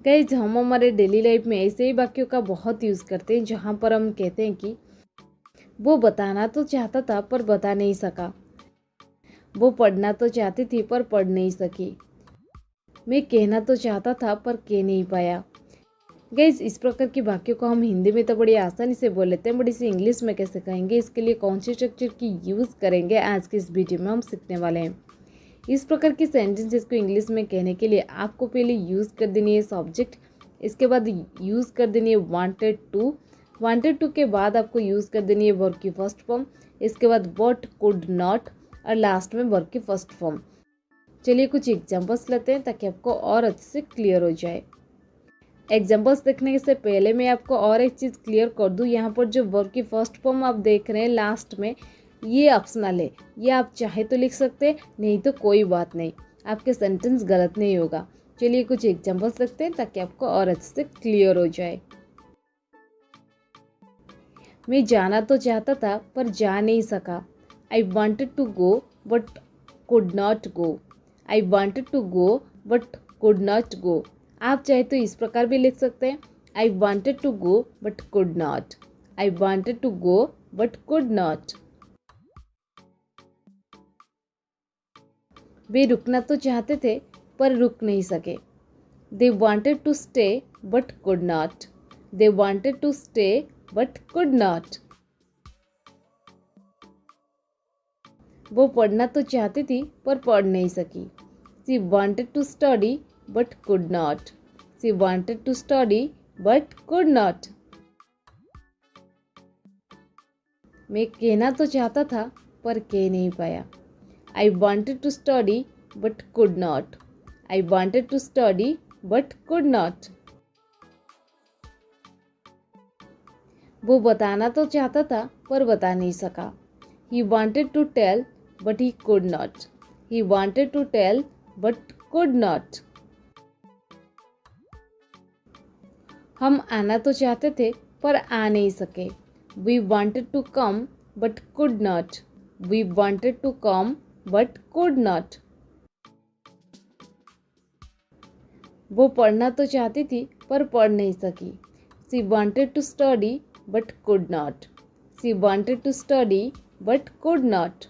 Guys, हम हमारे daily life में ऐसे ही वाक्यों का बहुत यूज़ करते हैं जहाँ पर हम कहते हैं कि वो बताना तो चाहता था पर बता नहीं सका, वो पढ़ना तो चाहती थी पर पढ़ नहीं सकी, मैं कहना तो चाहता था पर कह नहीं पाया। गाइस, इस प्रकार की वाक्यों को हम हिंदी में तो बड़ी आसानी से बोल लेते हैं, बट इसे इंग्लिश में कैसे कहेंगे, इसके लिए कौन सी स्ट्रक्चर की यूज़ करेंगे, आज के इस वीडियो में हम सीखने वाले हैं। इस प्रकार की सेंटेंसेस को इंग्लिश में कहने के लिए आपको पहले यूज़ कर देनी है सब्जेक्ट, इसके बाद यूज़ कर देनी है वांटेड टू के बाद आपको यूज़ कर देनी है वर्ब की फर्स्ट फॉर्म, इसके बाद वॉट, कुड नॉट और लास्ट में वर्ब की फर्स्ट फॉर्म। चलिए कुछ एग्जाम्पल्स लेते हैं ताकि आपको और अच्छे से क्लियर हो जाए। एग्जाम्पल्स देखने से पहले मैं आपको और एक चीज़ क्लियर कर दूँ, यहाँ पर जो वर्ब की फर्स्ट फॉर्म आप देख रहे हैं लास्ट में, ये ऑप्शनल है, ये आप चाहे तो लिख सकते हैं, नहीं तो कोई बात नहीं, आपके सेंटेंस गलत नहीं होगा। चलिए कुछ एग्जाम्पल्स देखते हैं ताकि आपको और अच्छे से क्लियर हो जाए। मैं जाना तो चाहता था पर जा नहीं सका। I wanted to go but could not go. I wanted to go but could not go. आप चाहे तो इस प्रकार भी लिख सकते हैं, I wanted to go but could not. I wanted to go but could not. वे रुकना तो चाहते थे पर रुक नहीं सके। They wanted to stay but could not. They wanted to stay but could not. वो पढ़ना तो चाहती थी पर पढ़ नहीं सकी। She wanted to study but could not. She wanted to study but could not. मैं कहना तो चाहता था पर कह नहीं पाया। I wanted to study but could not. I wanted to study but could not. वो बताना तो चाहता था पर बता नहीं सका। He wanted to tell but he could not. He wanted to tell but could not. हम आना तो चाहते थे पर आ नहीं सके। We wanted to come but could not. We wanted to come but could not. वो पढ़ना तो चाहती थी पर पढ़ नहीं सकी। She wanted to study but could not. She wanted to study but could not.